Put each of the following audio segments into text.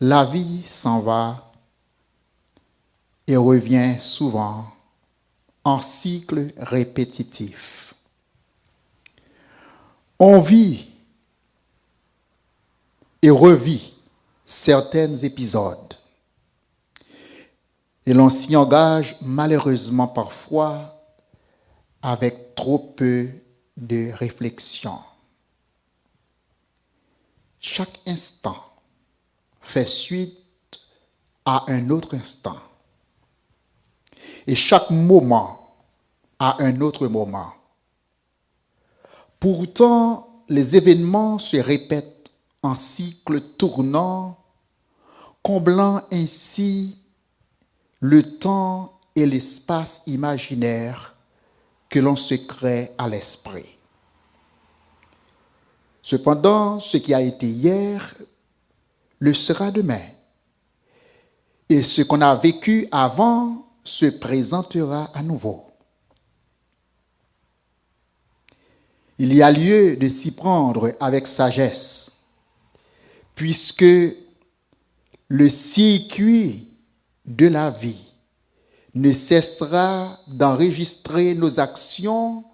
La vie s'en va et revient souvent en cycle répétitif. On vit et revit certains épisodes et l'on s'y engage malheureusement parfois avec trop peu de réflexion. Chaque instant fait suite à un autre instant et chaque moment à un autre moment. Pourtant, les événements se répètent en cycle tournant, comblant ainsi le temps et l'espace imaginaire que l'on se crée à l'esprit. Cependant, ce qui a été hier le sera demain. Et ce qu'on a vécu avant se présentera à nouveau. Il y a lieu de s'y prendre avec sagesse, puisque le circuit de la vie ne cessera d'enregistrer nos actions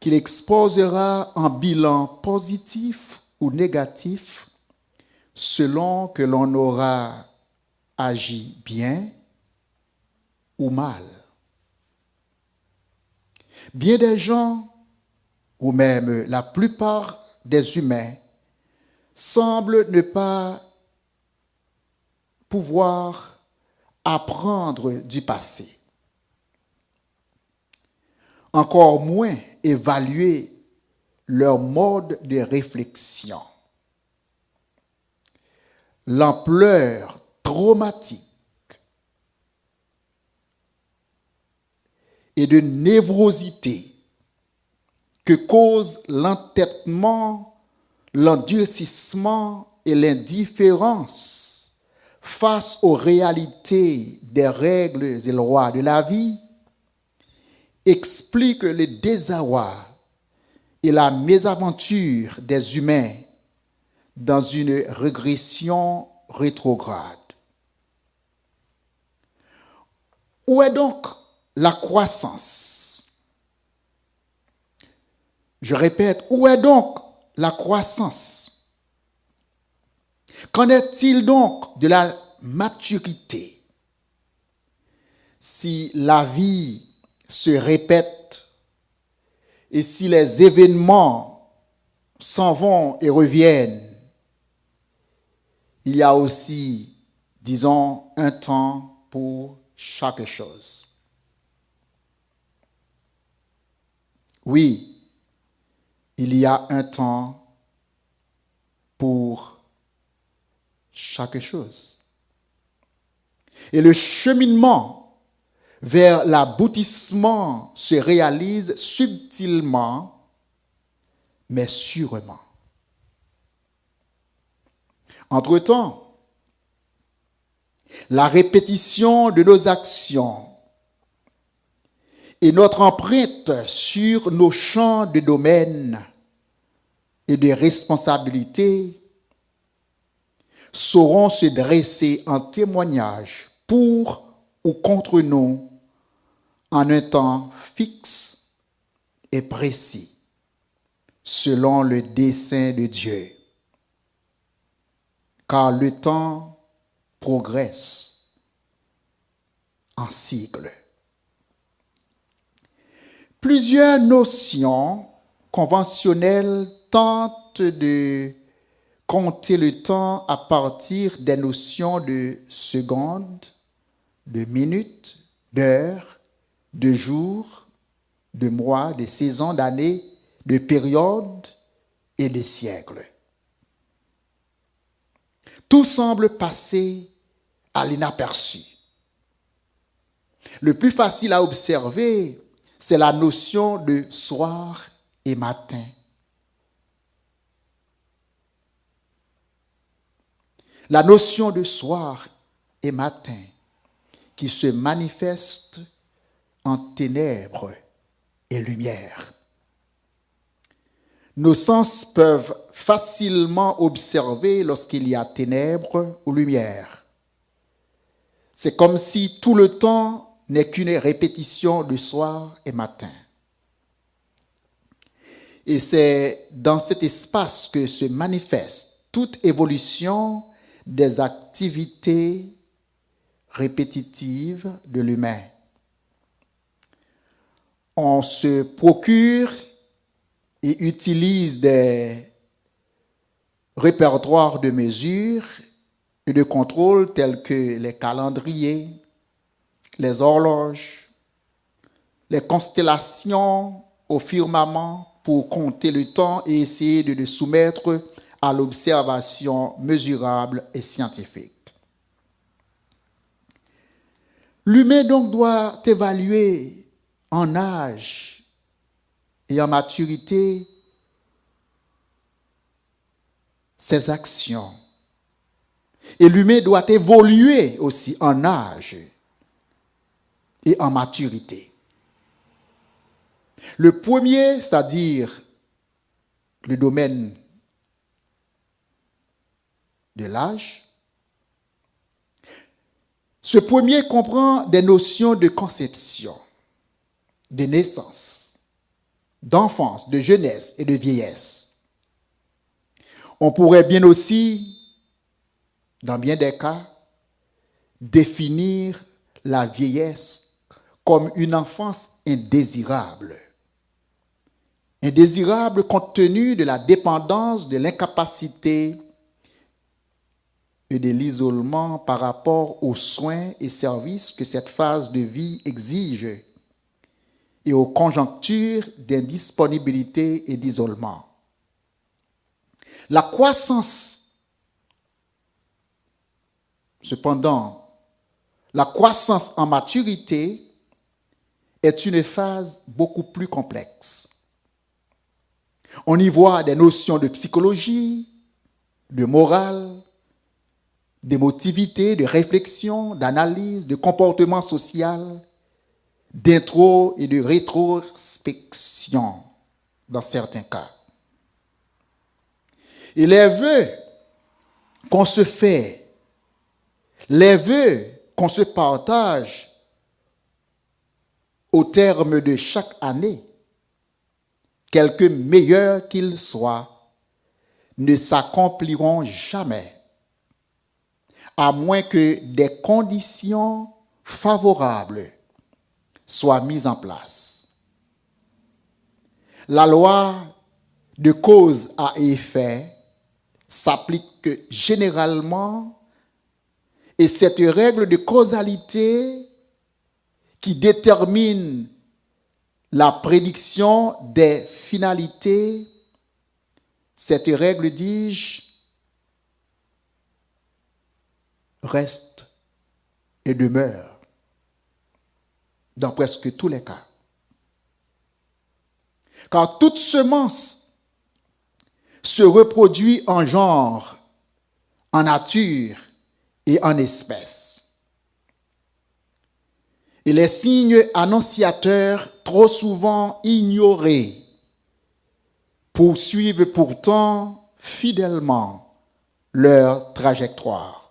qu'il exposera en bilan positif ou négatif selon que l'on aura agi bien ou mal. Bien des gens, ou même la plupart des humains, semblent ne pas pouvoir apprendre du passé. Encore moins évaluer leur mode de réflexion. L'ampleur traumatique et de névrosité que cause l'entêtement, l'endurcissement et l'indifférence face aux réalités des règles et lois de la vie explique le désarroi et la mésaventure des humains dans une régression rétrograde. Où est donc la croissance? Je répète, où est donc la croissance? Qu'en est-il donc de la maturité? Si la vie se répète et si les événements s'en vont et reviennent, il y a aussi, disons, un temps pour chaque chose. Oui, il y a un temps pour chaque chose. Et le cheminement vers l'aboutissement se réalise subtilement, mais sûrement. Entre-temps, la répétition de nos actions et notre empreinte sur nos champs de domaine et de responsabilité sauront se dresser en témoignage pour ou contre nous en un temps fixe et précis, selon le dessein de Dieu. Car le temps progresse en cycle. Plusieurs notions conventionnelles tentent de compter le temps à partir des notions de secondes, de minutes, d'heures, de jours, de mois, de saisons, d'années, de périodes et de siècles. Tout semble passer à l'inaperçu. Le plus facile à observer, c'est la notion de soir et matin. La notion de soir et matin qui se manifeste en ténèbres et lumière. Nos sens peuvent facilement observer lorsqu'il y a ténèbres ou lumière. C'est comme si tout le temps n'est qu'une répétition de soir et matin. Et c'est dans cet espace que se manifeste toute évolution des activités répétitives de l'humain. On se procure et utilise des répertoires de mesures et de contrôle tels que les calendriers, les horloges, les constellations au firmament pour compter le temps et essayer de le soumettre à l'observation mesurable et scientifique. L'humain donc doit évaluer en âge et en maturité ses actions. Et l'humain doit évoluer aussi en âge et en maturité. Le premier, c'est-à-dire le domaine de l'âge, ce premier comprend des notions de conception, de naissance, d'enfance, de jeunesse et de vieillesse. On pourrait bien aussi, dans bien des cas, définir la vieillesse comme une enfance indésirable. Indésirable compte tenu de la dépendance, de l'incapacité et de l'isolement par rapport aux soins et services que cette phase de vie exige et aux conjonctures d'indisponibilité et d'isolement. La croissance, cependant, la croissance en maturité est une phase beaucoup plus complexe. On y voit des notions de psychologie, de morale, d'émotivité, de réflexion, d'analyse, de comportement social, d'intro et de rétrospection dans certains cas. Et les vœux qu'on se fait, les vœux qu'on se partage au terme de chaque année, quelque meilleurs qu'ils soient, ne s'accompliront jamais, à moins que des conditions favorables soient mises en place. La loi de cause à effet s'applique généralement et cette règle de causalité qui détermine la prédiction des finalités, cette règle, dis-je, reste et demeure dans presque tous les cas. Car toute semence se reproduit en genre, en nature et en espèce. Et les signes annonciateurs, trop souvent ignorés, poursuivent pourtant fidèlement leur trajectoire.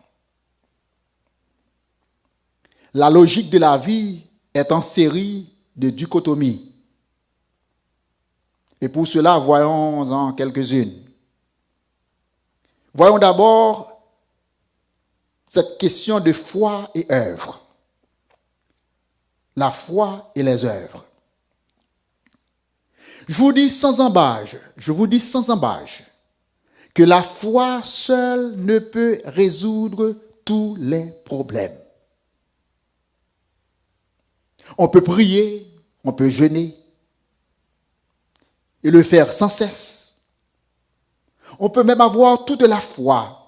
La logique de la vie est en série de dichotomies. Et pour cela, voyons-en quelques-unes. Voyons d'abord cette question de foi et œuvre. La foi et les œuvres. Je vous dis sans embâche que la foi seule ne peut résoudre tous les problèmes. On peut prier, on peut jeûner et le faire sans cesse. On peut même avoir toute la foi.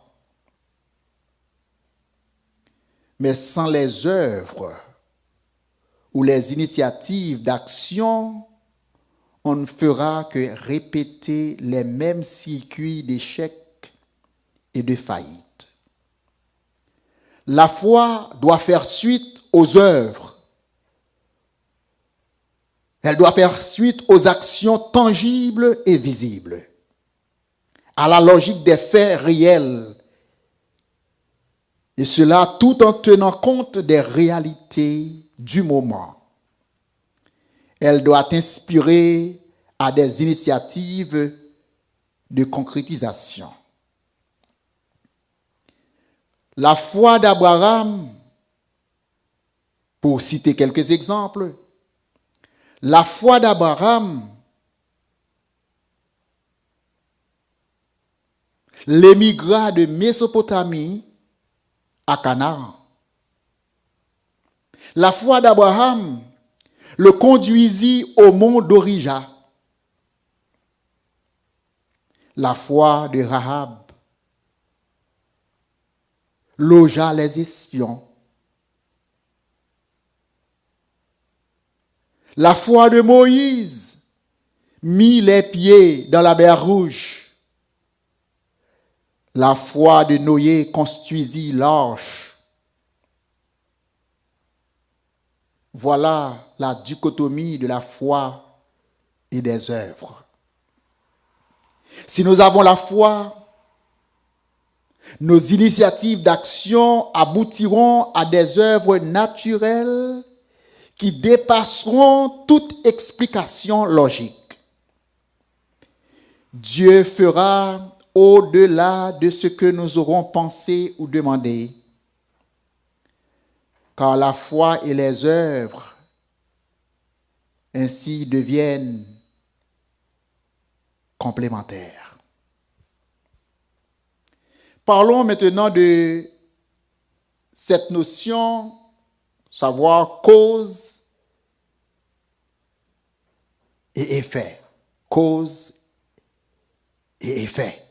Mais sans les œuvres ou les initiatives d'action, on ne fera que répéter les mêmes circuits d'échecs et de faillites. La foi doit faire suite aux œuvres. Elle doit faire suite aux actions tangibles et visibles, à la logique des faits réels, et cela tout en tenant compte des réalités du moment. Elle doit inspirer à des initiatives de concrétisation. La foi d'Abraham, pour citer quelques exemples, la foi d'Abraham l'émigra de Mésopotamie à Canaan. La foi d'Abraham le conduisit au mont d'Orija. La foi de Rahab logea les espions. La foi de Moïse mit les pieds dans la mer Rouge. La foi de Noé construisit l'arche. Voilà la dichotomie de la foi et des œuvres. Si nous avons la foi, nos initiatives d'action aboutiront à des œuvres naturelles qui dépasseront toute explication logique. Dieu fera au-delà de ce que nous aurons pensé ou demandé, car la foi et les œuvres ainsi deviennent complémentaires. Parlons maintenant de cette notion, savoir cause et effet. Cause et effet.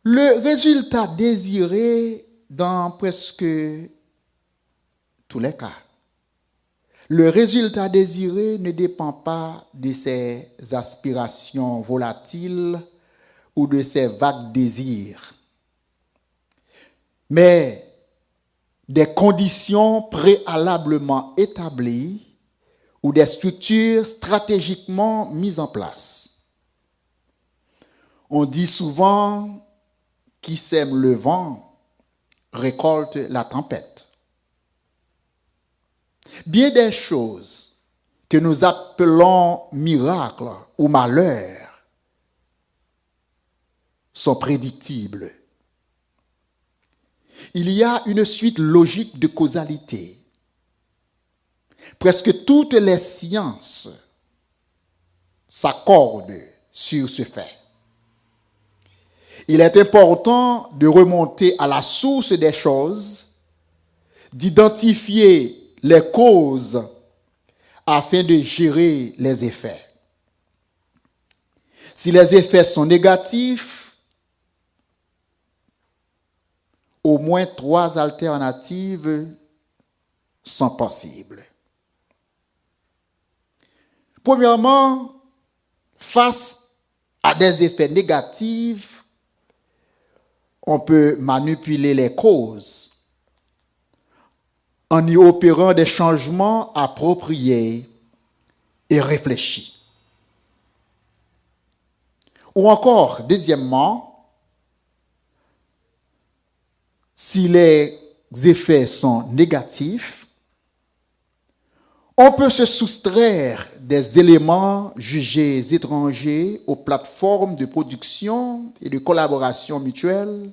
Le résultat désiré dans presque tous les cas. Le résultat désiré ne dépend pas de ses aspirations volatiles ou de ses vagues désirs, mais des conditions préalablement établies ou des structures stratégiquement mises en place. On dit souvent qui sème le vent récolte la tempête. Bien des choses que nous appelons miracles ou malheurs sont prédictibles. Il y a une suite logique de causalité. Presque toutes les sciences s'accordent sur ce fait. Il est important de remonter à la source des choses, d'identifier les causes afin de gérer les effets. Si les effets sont négatifs, au moins 3 alternatives sont possibles. Premièrement, face à des effets négatifs, on peut manipuler les causes en y opérant des changements appropriés et réfléchis. Ou encore, deuxièmement, si les effets sont négatifs, on peut se soustraire des éléments jugés étrangers aux plateformes de production et de collaboration mutuelle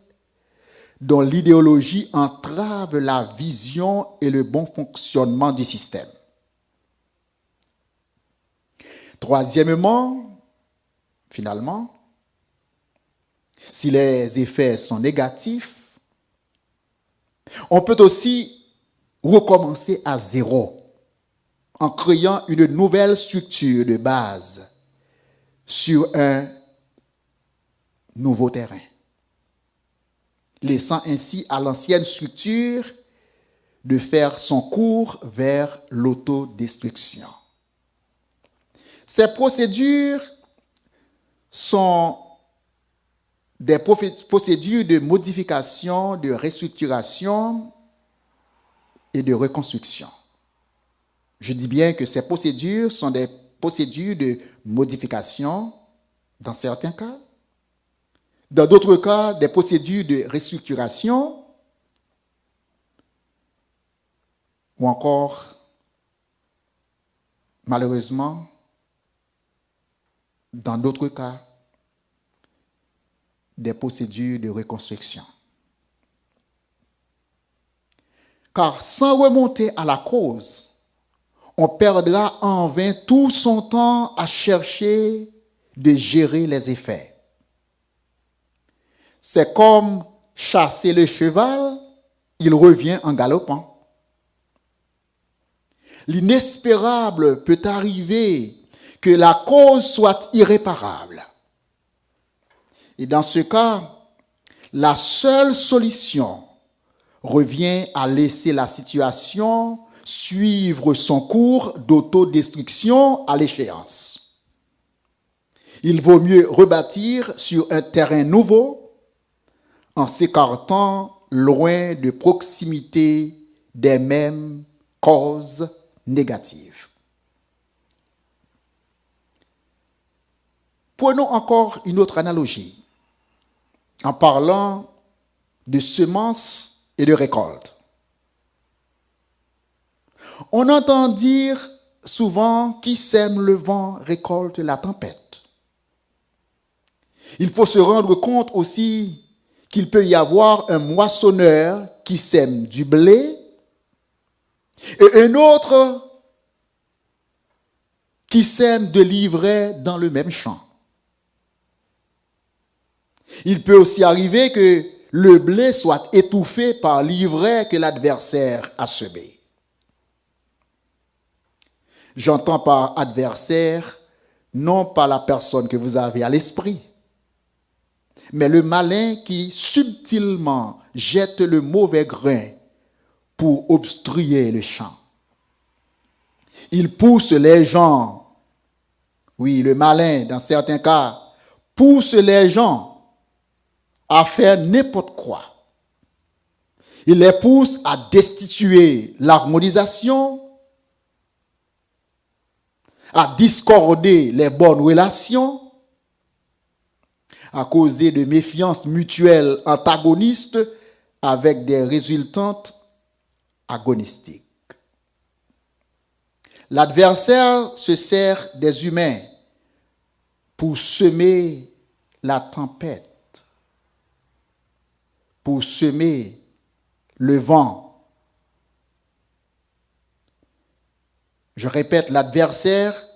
dont l'idéologie entrave la vision et le bon fonctionnement du système. Troisièmement, finalement, si les effets sont négatifs, on peut aussi recommencer à zéro en créant une nouvelle structure de base sur un nouveau terrain, laissant ainsi à l'ancienne structure de faire son cours vers l'autodestruction. Ces procédures sont des procédures de modification, de restructuration et de reconstruction. Je dis bien que ces procédures sont des procédures de modification dans certains cas. Dans d'autres cas, des procédures de restructuration ou encore, malheureusement, dans d'autres cas, des procédures de reconstruction. Car sans remonter à la cause, on perdra en vain tout son temps à chercher de gérer les effets. C'est comme chasser le cheval, il revient en galopant. L'inespérable peut arriver que la cause soit irréparable. Et dans ce cas, la seule solution revient à laisser la situation suivre son cours d'autodestruction à l'échéance. Il vaut mieux rebâtir sur un terrain nouveau en s'écartant loin de proximité des mêmes causes négatives. Prenons encore une autre analogie en parlant de semences et de récoltes. On entend dire souvent qui sème le vent récolte la tempête. Il faut se rendre compte aussi qu'il peut y avoir un moissonneur qui sème du blé et un autre qui sème de l'ivraie dans le même champ. Il peut aussi arriver que le blé soit étouffé par l'ivraie que l'adversaire a semé. J'entends par adversaire non pas la personne que vous avez à l'esprit, mais le malin qui subtilement jette le mauvais grain pour obstruer le champ. Il pousse les gens, oui, le malin dans certains cas, pousse les gens à faire n'importe quoi. Il les pousse à destituer l'harmonisation, à discorder les bonnes relations, à causer de méfiances mutuelles antagonistes avec des résultantes agonistiques. L'adversaire se sert des humains pour semer la tempête, pour semer le vent. Je répète, l'adversaire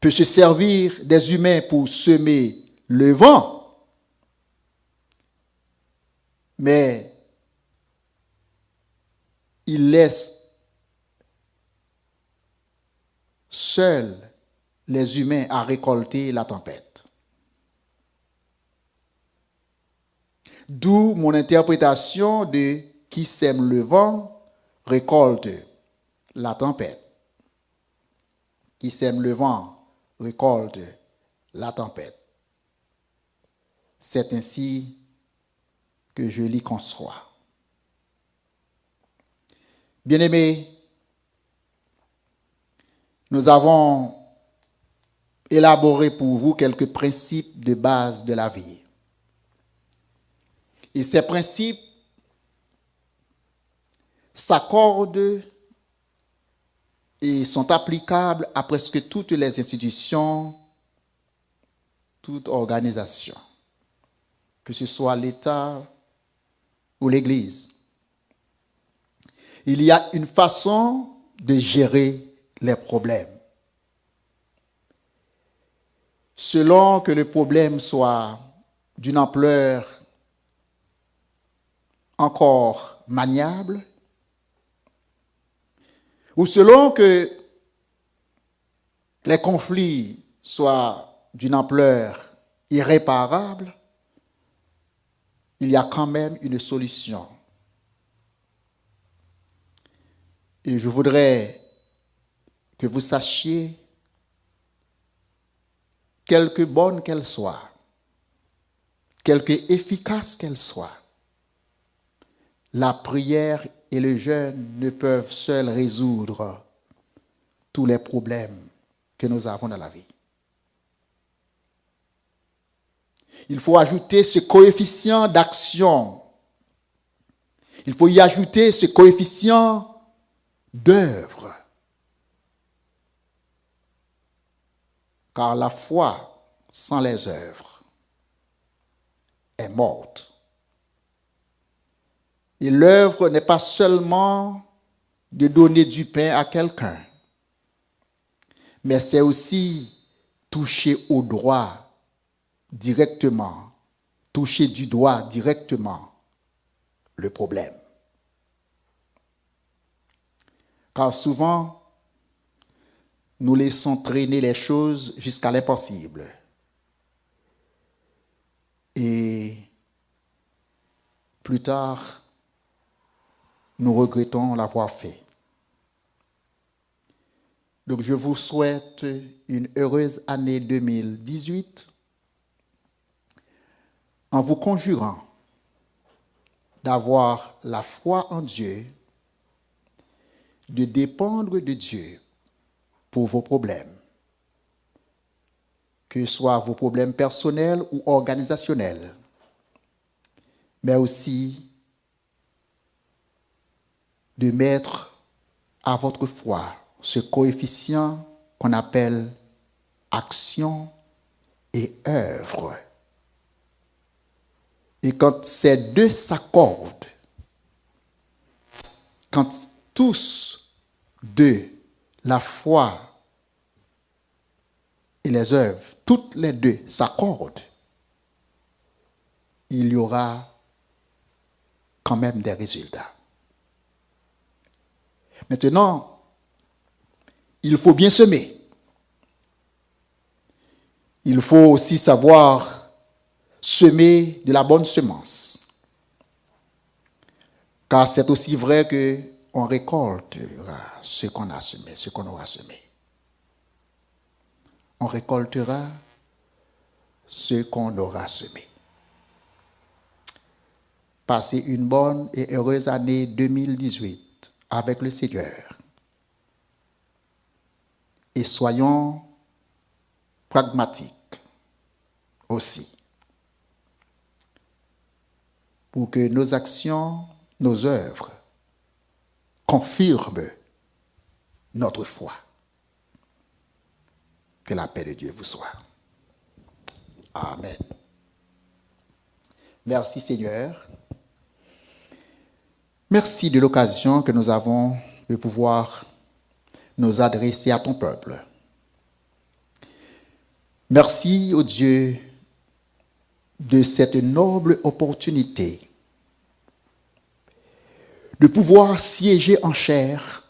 peut se servir des humains pour semer le vent, mais il laisse seuls les humains à récolter la tempête. D'où mon interprétation de qui sème le vent récolte la tempête. Qui sème le vent récolte la tempête. C'est ainsi que je l'y conçois. Bien-aimés, nous avons élaboré pour vous quelques principes de base de la vie. Et ces principes s'accordent et sont applicables à presque toutes les institutions, toute organisation, que ce soit l'État ou l'Église. Il y a une façon de gérer les problèmes. Selon que le problème soit d'une ampleur encore maniable, ou selon que les conflits soient d'une ampleur irréparable, il y a quand même une solution. Et je voudrais que vous sachiez, quelque bonne qu'elle soit, quelque efficace qu'elle soit, la prière et le jeûne ne peuvent seuls résoudre tous les problèmes que nous avons dans la vie. Il faut ajouter ce coefficient d'action. Il faut y ajouter ce coefficient d'œuvre. Car la foi sans les œuvres est morte. Et l'œuvre n'est pas seulement de donner du pain à quelqu'un, mais c'est aussi toucher au doigt directement, toucher du doigt directement le problème. Car souvent, nous laissons traîner les choses jusqu'à l'impossible. Et plus tard, nous regrettons l'avoir fait. Donc je vous souhaite une heureuse année 2018 en vous conjurant d'avoir la foi en Dieu, de dépendre de Dieu pour vos problèmes, que ce soit vos problèmes personnels ou organisationnels, mais aussi de mettre à votre foi ce coefficient qu'on appelle action et œuvre. Et quand ces deux s'accordent, quand tous deux, la foi et les œuvres, toutes les deux s'accordent, il y aura quand même des résultats. Maintenant, il faut bien semer. Il faut aussi savoir semer de la bonne semence. Car c'est aussi vrai qu'on récoltera ce qu'on a semé, ce qu'on aura semé. On récoltera ce qu'on aura semé. Passez une bonne et heureuse année 2018 avec le Seigneur. Et soyons pragmatiques aussi, pour que nos actions, nos œuvres confirment notre foi. Que la paix de Dieu vous soit. Amen. Merci Seigneur. Merci de l'occasion que nous avons de pouvoir nous adresser à ton peuple. Merci au Dieu de cette noble opportunité de pouvoir siéger en chair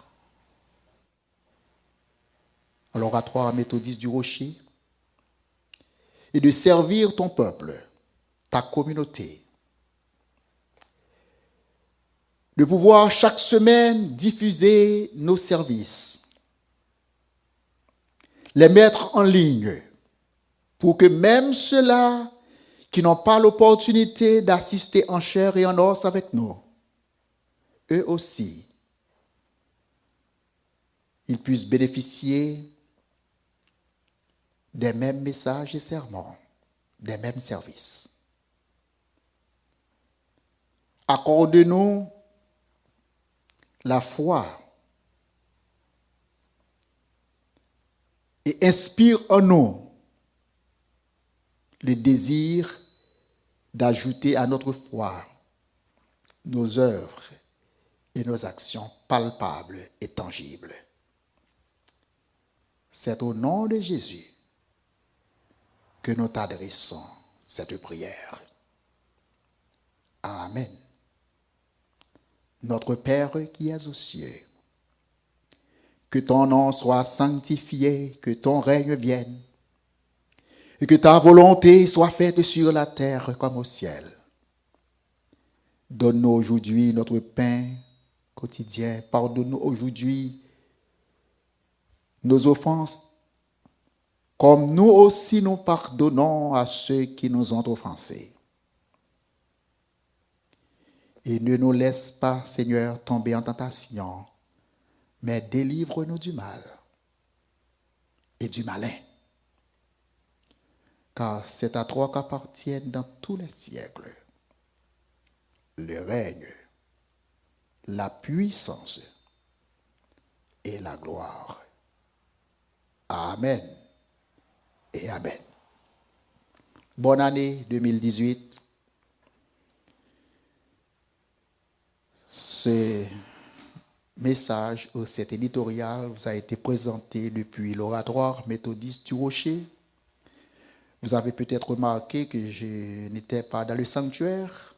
à l'oratoire méthodiste du Rocher et de servir ton peuple, ta communauté. De pouvoir chaque semaine diffuser nos services, les mettre en ligne pour que même ceux-là qui n'ont pas l'opportunité d'assister en chair et en os avec nous, eux aussi, ils puissent bénéficier des mêmes messages et sermons, des mêmes services. Accorde-nous la foi et inspire en nous le désir d'ajouter à notre foi nos œuvres et nos actions palpables et tangibles. C'est au nom de Jésus que nous t'adressons cette prière. Amen. Notre Père qui es aux cieux, que ton nom soit sanctifié, que ton règne vienne, et que ta volonté soit faite sur la terre comme au ciel. Donne-nous aujourd'hui notre pain quotidien. Pardonne-nous aujourd'hui nos offenses, comme nous aussi nous pardonnons à ceux qui nous ont offensés. Et ne nous laisse pas, Seigneur, tomber en tentation, mais délivre-nous du mal. et du malin. Car c'est à toi qu'appartiennent dans tous les siècles le règne, la puissance et la gloire. Amen et Amen. Bonne année 2018. Ce message ou cet éditorial vous a été présenté depuis l'oratoire méthodiste du Rocher. Vous avez peut-être remarqué que je n'étais pas dans le sanctuaire,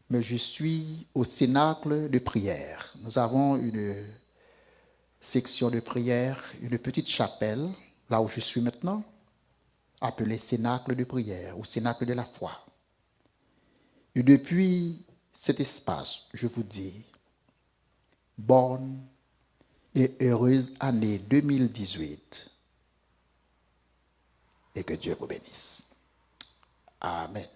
mais je suis au cénacle de prière. Nous avons une section de prière, une petite chapelle, là où je suis maintenant, appelée cénacle de prière ou cénacle de la foi. Et depuis cet espace, je vous dis, bonne et heureuse année 2018 et que Dieu vous bénisse. Amen.